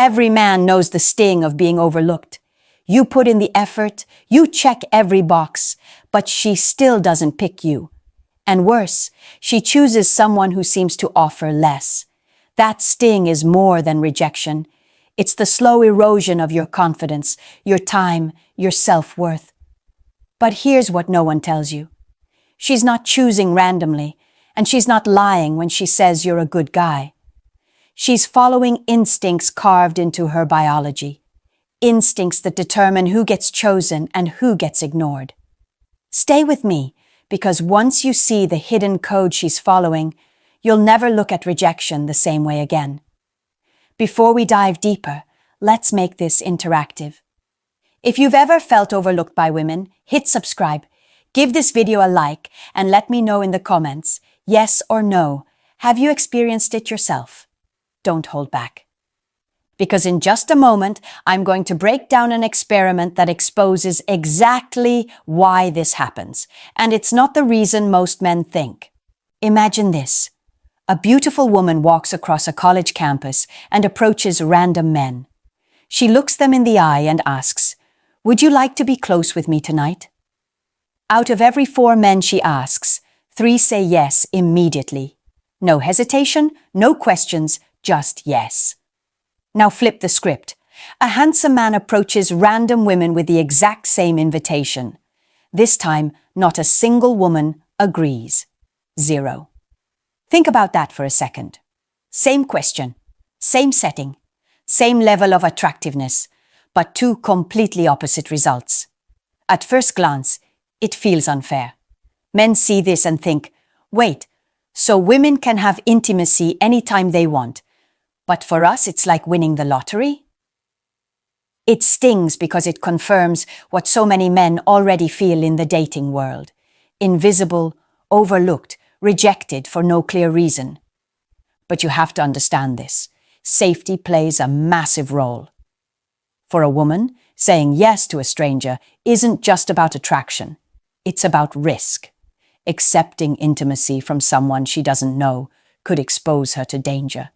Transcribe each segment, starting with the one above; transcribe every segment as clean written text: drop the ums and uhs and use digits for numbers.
Every man knows the sting of being overlooked. You put in the effort, you check every box, but she still doesn't pick you. And worse, she chooses someone who seems to offer less. That sting is more than rejection. It's the slow erosion of your confidence, your time, your self-worth. But here's what no one tells you. She's not choosing randomly, and she's not lying when she says you're a good guy. She's following instincts carved into her biology. Instincts that determine who gets chosen and who gets ignored. Stay with me, because once you see the hidden code she's following, you'll never look at rejection the same way again. Before we dive deeper, let's make this interactive. If you've ever felt overlooked by women, hit subscribe, give this video a like, and let me know in the comments, yes or no, have you experienced it yourself? Don't hold back. Because in just a moment, I'm going to break down an experiment that exposes exactly why this happens. And it's not the reason most men think. Imagine this. A beautiful woman walks across a college campus and approaches random men. She looks them in the eye and asks, "Would you like to be close with me tonight?" Out of every 4 men she asks, 3 say yes immediately. No hesitation, no questions, just yes. Now flip the script. A handsome man approaches random women with the exact same invitation. This time, not a single woman agrees. 0. Think about that for a second. Same question, same setting, same level of attractiveness, but 2 completely opposite results. At first glance, it feels unfair. Men see this and think, wait, so women can have intimacy anytime they want, but for us it's like winning the lottery? It stings because it confirms what so many men already feel in the dating world. Invisible, overlooked, rejected for no clear reason. But you have to understand this. Safety plays a massive role. For a woman, saying yes to a stranger isn't just about attraction. It's about risk. Accepting intimacy from someone she doesn't know could expose her to danger.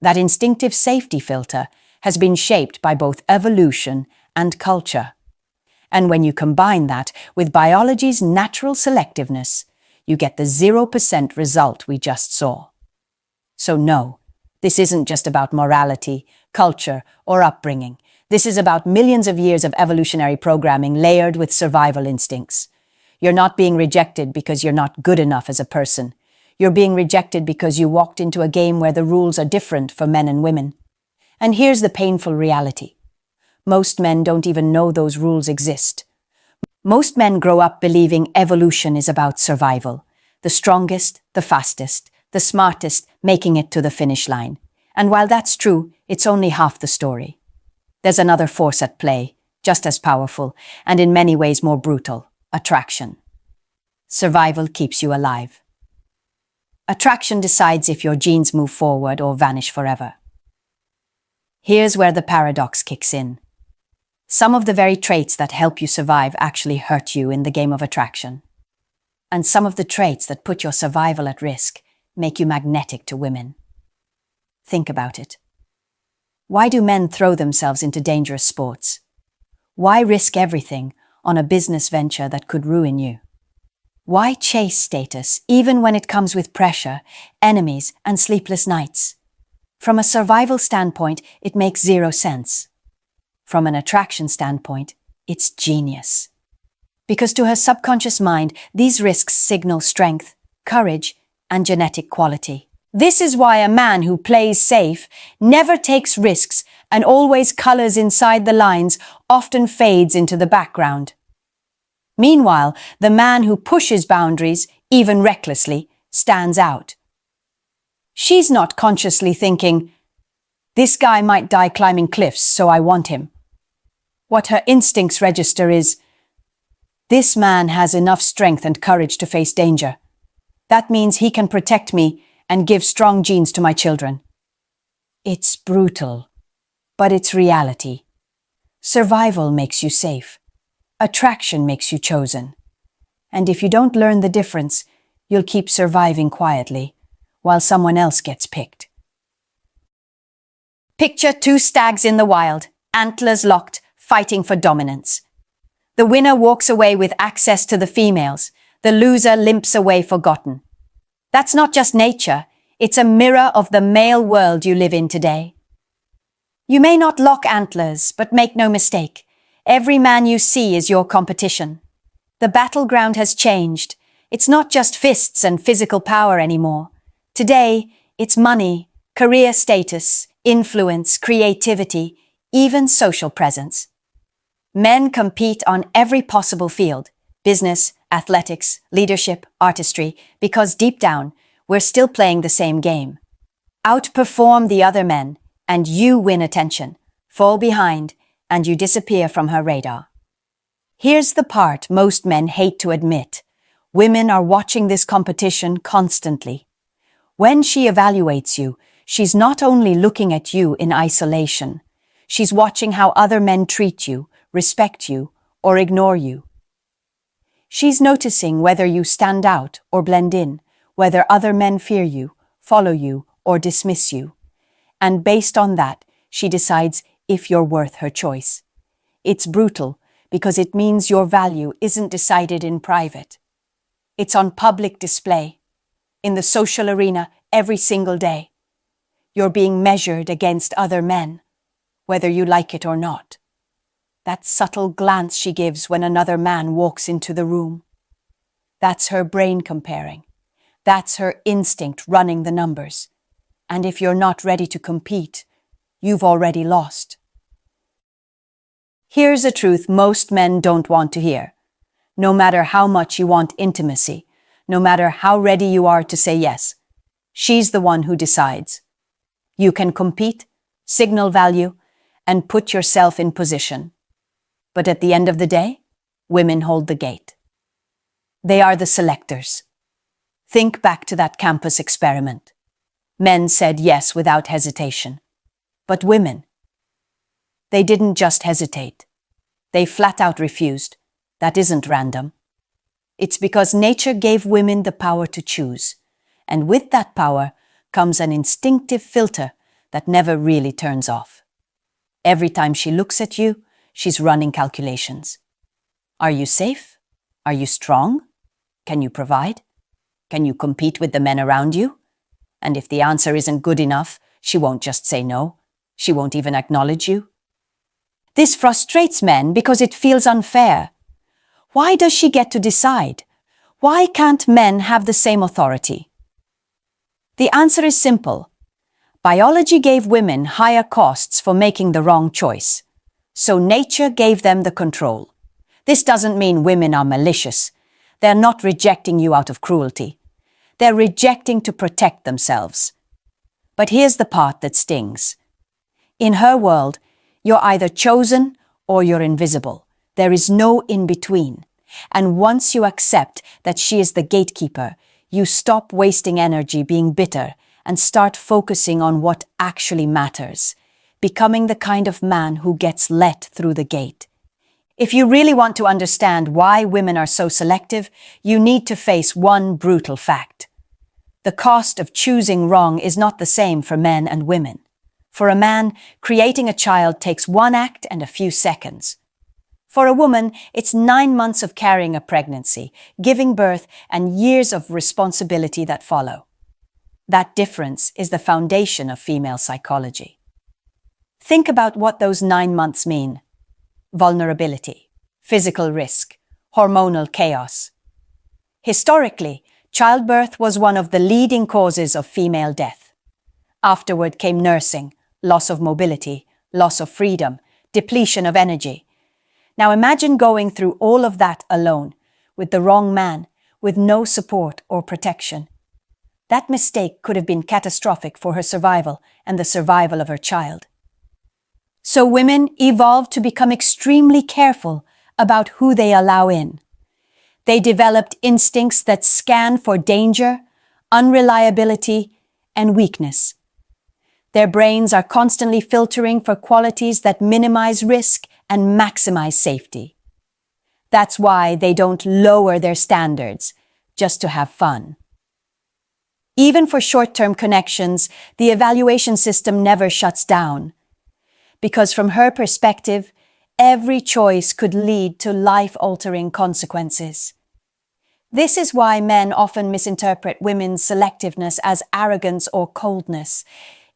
That instinctive safety filter has been shaped by both evolution and culture. And when you combine that with biology's natural selectiveness, you get the 0% result we just saw. So no, this isn't just about morality, culture, or upbringing. This is about millions of years of evolutionary programming layered with survival instincts. You're not being rejected because you're not good enough as a person. You're being rejected because you walked into a game where the rules are different for men and women. And here's the painful reality. Most men don't even know those rules exist. Most men grow up believing evolution is about survival. The strongest, the fastest, the smartest making it to the finish line. And while that's true, it's only half the story. There's another force at play, just as powerful, and in many ways more brutal: attraction. Survival keeps you alive. Attraction decides if your genes move forward or vanish forever. Here's where the paradox kicks in. Some of the very traits that help you survive actually hurt you in the game of attraction. And some of the traits that put your survival at risk make you magnetic to women. Think about it. Why do men throw themselves into dangerous sports? Why risk everything on a business venture that could ruin you? Why chase status even when it comes with pressure, enemies, and sleepless nights? From a survival standpoint, it makes 0 sense. From an attraction standpoint, it's genius. Because to her subconscious mind, these risks signal strength, courage, and genetic quality. This is why a man who plays safe, never takes risks, and always colors inside the lines often fades into the background. Meanwhile, the man who pushes boundaries, even recklessly, stands out. She's not consciously thinking, "This guy might die climbing cliffs, so I want him." What her instincts register is, "This man has enough strength and courage to face danger. That means he can protect me and give strong genes to my children." It's brutal, but it's reality. Survival makes you safe. Attraction makes you chosen. And if you don't learn the difference, you'll keep surviving quietly, while someone else gets picked. Picture two stags in the wild, antlers locked, fighting for dominance. The winner walks away with access to the females. The loser limps away forgotten. That's not just nature, it's a mirror of the male world you live in today. You may not lock antlers, but make no mistake, every man you see is your competition. The battleground has changed. It's not just fists and physical power anymore. Today, it's money, career status, influence, creativity, even social presence. Men compete on every possible field, business, athletics, leadership, artistry, because deep down, we're still playing the same game. Outperform the other men, and you win attention. Fall behind, and you disappear from her radar. Here's the part most men hate to admit. Women are watching this competition constantly. When she evaluates you, she's not only looking at you in isolation. She's watching how other men treat you, respect you, or ignore you. She's noticing whether you stand out or blend in, whether other men fear you, follow you, or dismiss you. And based on that, she decides if you're worth her choice. It's brutal because it means your value isn't decided in private. It's on public display, in the social arena every single day. You're being measured against other men, whether you like it or not. That subtle glance she gives when another man walks into the room. That's her brain comparing. That's her instinct running the numbers. And if you're not ready to compete, you've already lost. Here's a truth most men don't want to hear. No matter how much you want intimacy, no matter how ready you are to say yes, she's the one who decides. You can compete, signal value, and put yourself in position. But at the end of the day, women hold the gate. They are the selectors. Think back to that campus experiment. Men said yes without hesitation. But women, they didn't just hesitate. They flat out refused. That isn't random. It's because nature gave women the power to choose. And with that power comes an instinctive filter that never really turns off. Every time she looks at you, she's running calculations. Are you safe? Are you strong? Can you provide? Can you compete with the men around you? And if the answer isn't good enough, she won't just say no. She won't even acknowledge you. This frustrates men because it feels unfair. Why does she get to decide? Why can't men have the same authority? The answer is simple. Biology gave women higher costs for making the wrong choice. So nature gave them the control. This doesn't mean women are malicious. They're not rejecting you out of cruelty. They're rejecting to protect themselves. But here's the part that stings. In her world, you're either chosen or you're invisible. There is no in-between. And once you accept that she is the gatekeeper, you stop wasting energy being bitter and start focusing on what actually matters, becoming the kind of man who gets let through the gate. If you really want to understand why women are so selective, you need to face one brutal fact. The cost of choosing wrong is not the same for men and women. For a man, creating a child takes one act and a few seconds. For a woman, it's 9 months of carrying a pregnancy, giving birth, and years of responsibility that follow. That difference is the foundation of female psychology. Think about what those 9 months mean. Vulnerability, physical risk, hormonal chaos. Historically, childbirth was one of the leading causes of female death. Afterward came nursing, loss of mobility, loss of freedom, depletion of energy. Now imagine going through all of that alone, with the wrong man, with no support or protection. That mistake could have been catastrophic for her survival and the survival of her child. So women evolved to become extremely careful about who they allow in. They developed instincts that scan for danger, unreliability, and weakness. Their brains are constantly filtering for qualities that minimize risk and maximize safety. That's why they don't lower their standards just to have fun. Even for short-term connections, the evaluation system never shuts down. Because from her perspective, every choice could lead to life-altering consequences. This is why men often misinterpret women's selectiveness as arrogance or coldness.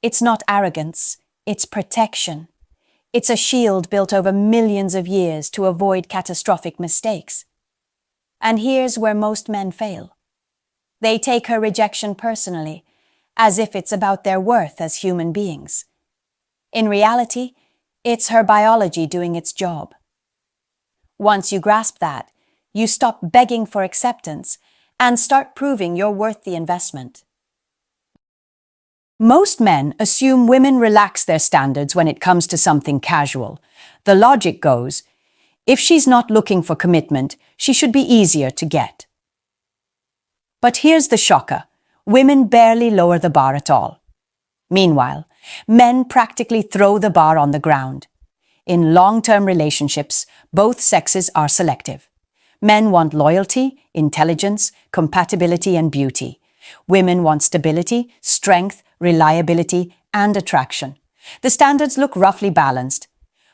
It's not arrogance, it's protection. It's a shield built over millions of years to avoid catastrophic mistakes. And here's where most men fail. They take her rejection personally, as if it's about their worth as human beings. In reality, it's her biology doing its job. Once you grasp that, you stop begging for acceptance and start proving you're worth the investment. Most men assume women relax their standards when it comes to something casual. The logic goes, if she's not looking for commitment, she should be easier to get. But here's the shocker. Women barely lower the bar at all. Meanwhile, men practically throw the bar on the ground. In long-term relationships, both sexes are selective. Men want loyalty, intelligence, compatibility, and beauty. Women want stability, strength, reliability, and attraction. The standards look roughly balanced,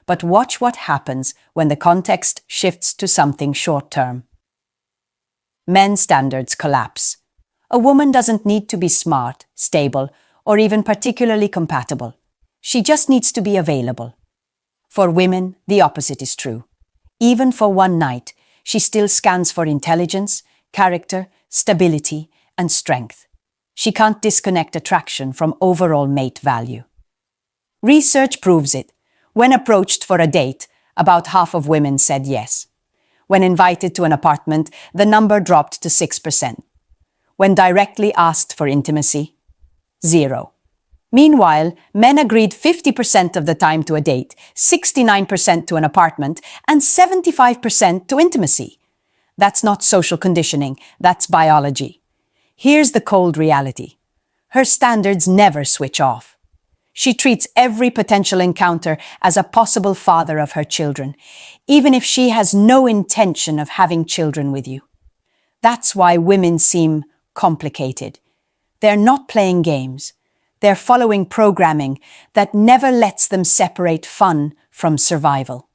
but watch what happens when the context shifts to something short-term. Men's standards collapse. A woman doesn't need to be smart, stable, or even particularly compatible. She just needs to be available. For women, the opposite is true. Even for one night, she still scans for intelligence, character, stability, and strength. She can't disconnect attraction from overall mate value. Research proves it. When approached for a date, about half of women said yes. When invited to an apartment, the number dropped to 6%. When directly asked for intimacy, 0. Meanwhile, men agreed 50% of the time to a date, 69% to an apartment, and 75% to intimacy. That's not social conditioning, that's biology. Here's the cold reality. Her standards never switch off. She treats every potential encounter as a possible father of her children, even if she has no intention of having children with you. That's why women seem complicated. They're not playing games. They're following programming that never lets them separate fun from survival.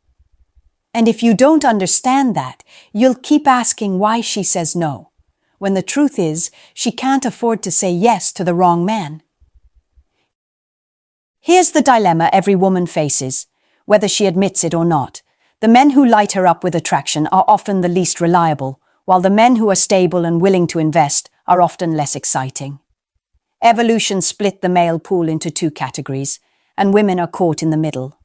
And if you don't understand that, you'll keep asking why she says no, when the truth is she can't afford to say yes to the wrong man. Here's the dilemma every woman faces, whether she admits it or not. The men who light her up with attraction are often the least reliable, while the men who are stable and willing to invest are often less exciting. Evolution split the male pool into two categories, and women are caught in the middle.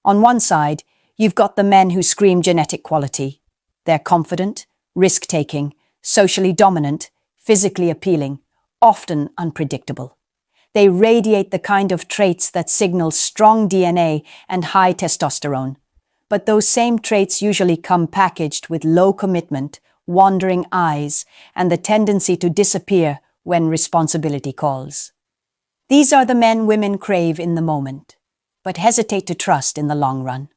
On one side, you've got the men who scream genetic quality. They're confident, risk-taking, socially dominant, physically appealing, often unpredictable. They radiate the kind of traits that signal strong DNA and high testosterone. But those same traits usually come packaged with low commitment, wandering eyes, and the tendency to disappear when responsibility calls. These are the men women crave in the moment, but hesitate to trust in the long run.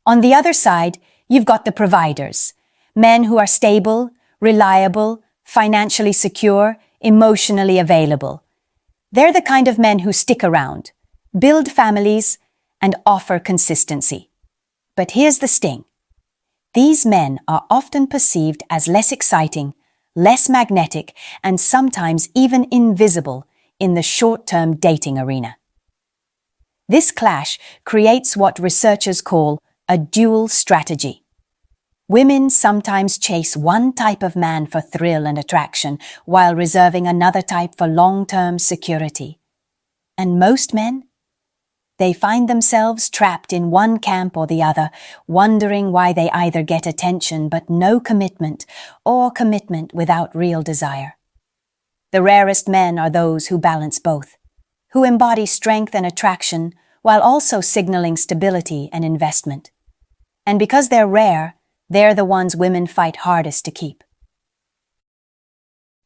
On the other side, you've got the providers, men who are stable, reliable, financially secure, emotionally available. They're the kind of men who stick around, build families, and offer consistency. But here's the sting. These men are often perceived as less exciting, less magnetic, and sometimes even invisible in the short-term dating arena. This clash creates what researchers call a dual strategy. Women sometimes chase one type of man for thrill and attraction while reserving another type for long-term security. And most men? They find themselves trapped in one camp or the other, wondering why they either get attention but no commitment, or commitment without real desire. The rarest men are those who balance both, who embody strength and attraction while also signaling stability and investment. And because they're rare, they're the ones women fight hardest to keep.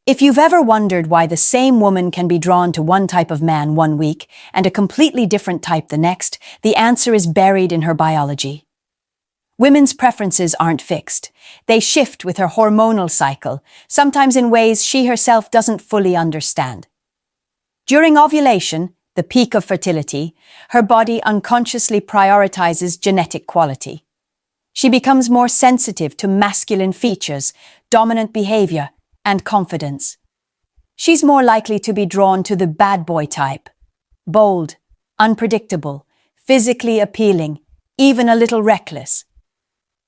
If you've ever wondered why the same woman can be drawn to one type of man one week and a completely different type the next, the answer is buried in her biology. Women's preferences aren't fixed. They shift with her hormonal cycle, sometimes in ways she herself doesn't fully understand. During ovulation, the peak of fertility, her body unconsciously prioritizes genetic quality. She becomes more sensitive to masculine features, dominant behavior, and confidence. She's more likely to be drawn to the bad boy type. Bold, unpredictable, physically appealing, even a little reckless.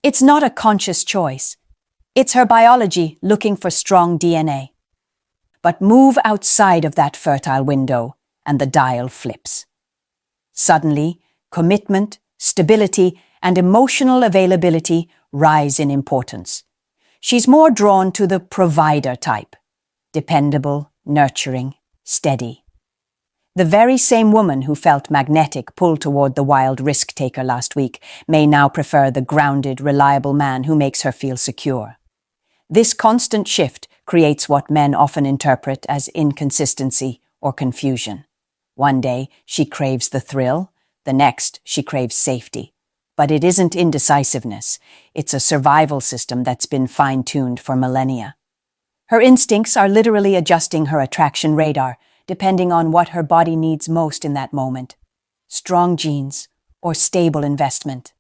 It's not a conscious choice. It's her biology looking for strong DNA. But move outside of that fertile window, and the dial flips. Suddenly, commitment, stability, and emotional availability rise in importance. She's more drawn to the provider type. Dependable, nurturing, steady. The very same woman who felt magnetic pull toward the wild risk-taker last week may now prefer the grounded, reliable man who makes her feel secure. This constant shift creates what men often interpret as inconsistency or confusion. One day, she craves the thrill, the next, she craves safety. But it isn't indecisiveness, it's a survival system that's been fine-tuned for millennia. Her instincts are literally adjusting her attraction radar, depending on what her body needs most in that moment. Strong genes or stable investment.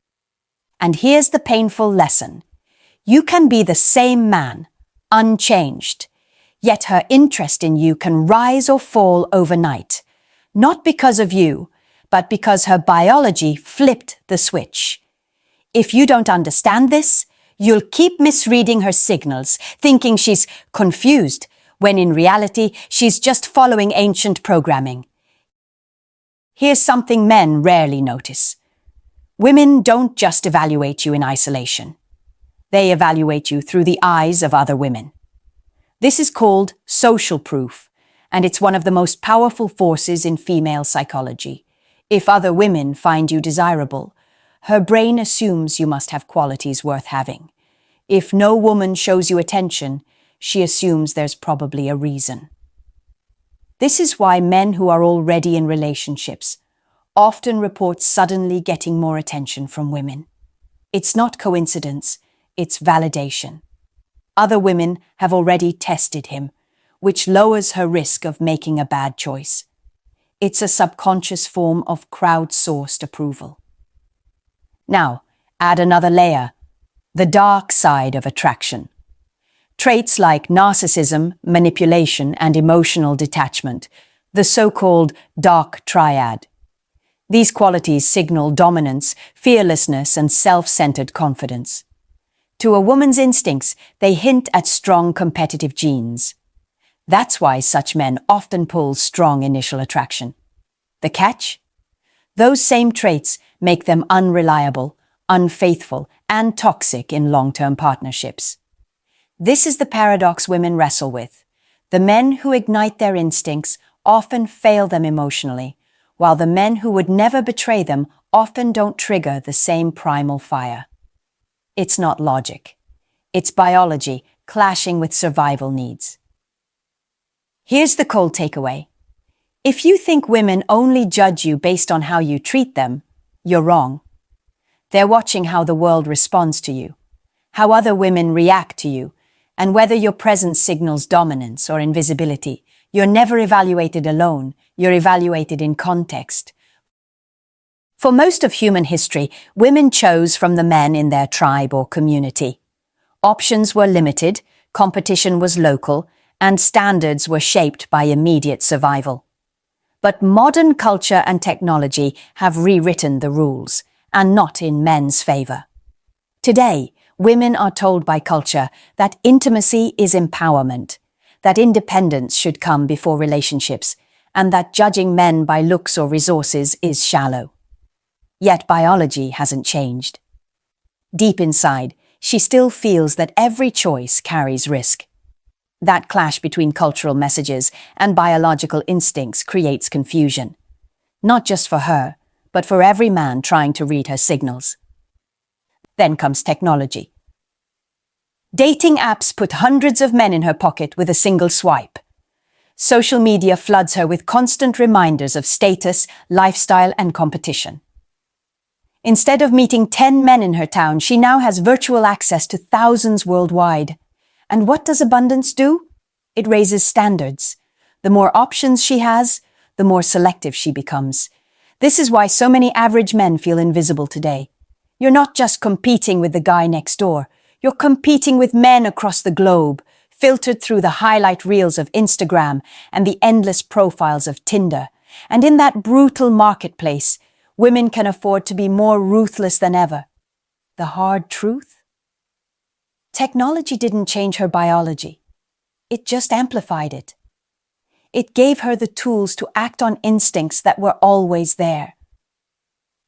And here's the painful lesson. You can be the same man, unchanged, yet her interest in you can rise or fall overnight, not because of you, but because her biology flipped the switch. If you don't understand this, you'll keep misreading her signals, thinking she's confused, when in reality, she's just following ancient programming. Here's something men rarely notice. Women don't just evaluate you in isolation. They evaluate you through the eyes of other women. This is called social proof, and it's one of the most powerful forces in female psychology. If other women find you desirable, her brain assumes you must have qualities worth having. If no woman shows you attention, she assumes there's probably a reason. This is why men who are already in relationships often report suddenly getting more attention from women. It's not coincidence, it's validation. Other women have already tested him, which lowers her risk of making a bad choice. It's a subconscious form of crowdsourced approval. Now, add another layer, the dark side of attraction. Traits like narcissism, manipulation, and emotional detachment, the so-called dark triad. These qualities signal dominance, fearlessness, and self-centered confidence. To a woman's instincts, they hint at strong competitive genes. That's why such men often pull strong initial attraction. The catch? Those same traits make them unreliable, unfaithful, and toxic in long-term partnerships. This is the paradox women wrestle with. The men who ignite their instincts often fail them emotionally, while the men who would never betray them often don't trigger the same primal fire. It's not logic. It's biology clashing with survival needs. Here's the cold takeaway. If you think women only judge you based on how you treat them, you're wrong. They're watching how the world responds to you, how other women react to you, and whether your presence signals dominance or invisibility. You're never evaluated alone, you're evaluated in context. For most of human history, women chose from the men in their tribe or community. Options were limited, competition was local, and standards were shaped by immediate survival. But modern culture and technology have rewritten the rules, and not in men's favor. Today, women are told by culture that intimacy is empowerment, that independence should come before relationships, and that judging men by looks or resources is shallow. Yet biology hasn't changed. Deep inside, she still feels that every choice carries risk. That clash between cultural messages and biological instincts creates confusion, not just for her, but for every man trying to read her signals. Then comes technology. Dating apps put hundreds of men in her pocket with a single swipe. Social media floods her with constant reminders of status, lifestyle, and competition. Instead of meeting 10 men in her town, she now has virtual access to thousands worldwide. And what does abundance do? It raises standards. The more options she has, the more selective she becomes. This is why so many average men feel invisible today. You're not just competing with the guy next door. You're competing with men across the globe, filtered through the highlight reels of Instagram and the endless profiles of Tinder. And in that brutal marketplace, women can afford to be more ruthless than ever. The hard truth? Technology didn't change her biology. It just amplified it. It gave her the tools to act on instincts that were always there.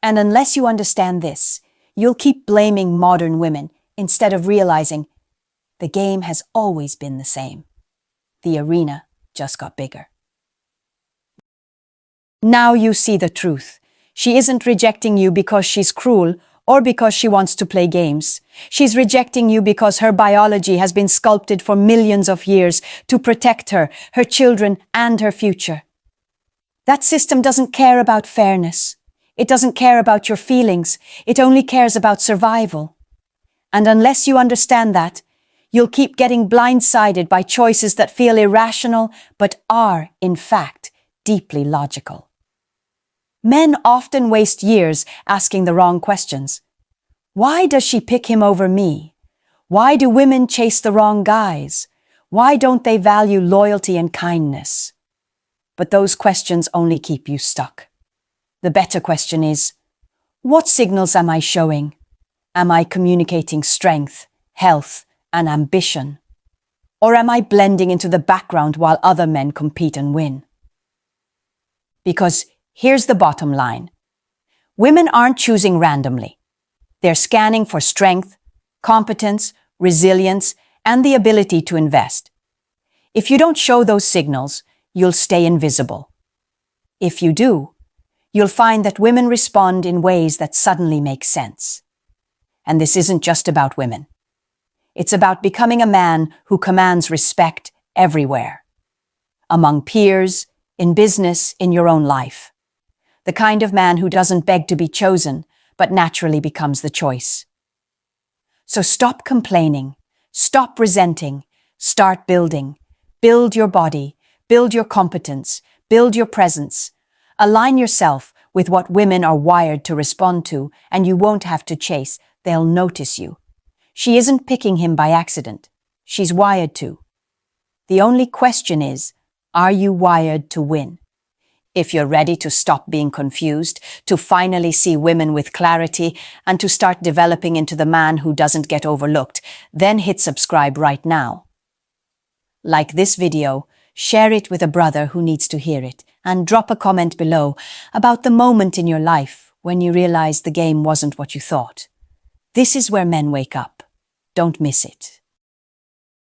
And unless you understand this, you'll keep blaming modern women instead of realizing the game has always been the same. The arena just got bigger. Now you see the truth. She isn't rejecting you because she's cruel or because she wants to play games. She's rejecting you because her biology has been sculpted for millions of years to protect her, her children, and her future. That system doesn't care about fairness. It doesn't care about your feelings. It only cares about survival. And unless you understand that, you'll keep getting blindsided by choices that feel irrational but are, in fact, deeply logical. Men often waste years asking the wrong questions. Why does she pick him over me? Why do women chase the wrong guys? Why don't they value loyalty and kindness? But those questions only keep you stuck. The better question is, what signals am I showing? Am I communicating strength, health, and ambition? Or am I blending into the background while other men compete and win? Because here's the bottom line. Women aren't choosing randomly. They're scanning for strength, competence, resilience, and the ability to invest. If you don't show those signals, you'll stay invisible. If you do, you'll find that women respond in ways that suddenly make sense. And this isn't just about women. It's about becoming a man who commands respect everywhere. Among peers, in business, in your own life. The kind of man who doesn't beg to be chosen, but naturally becomes the choice. So stop complaining, stop resenting, start building. Build your body, build your competence, build your presence. Align yourself with what women are wired to respond to, and you won't have to chase. They'll notice you. She isn't picking him by accident. She's wired to. The only question is, are you wired to win? If you're ready to stop being confused, to finally see women with clarity, and to start developing into the man who doesn't get overlooked, then hit subscribe right now. Like this video, share it with a brother who needs to hear it, and drop a comment below about the moment in your life when you realized the game wasn't what you thought. This is where men wake up. Don't miss it.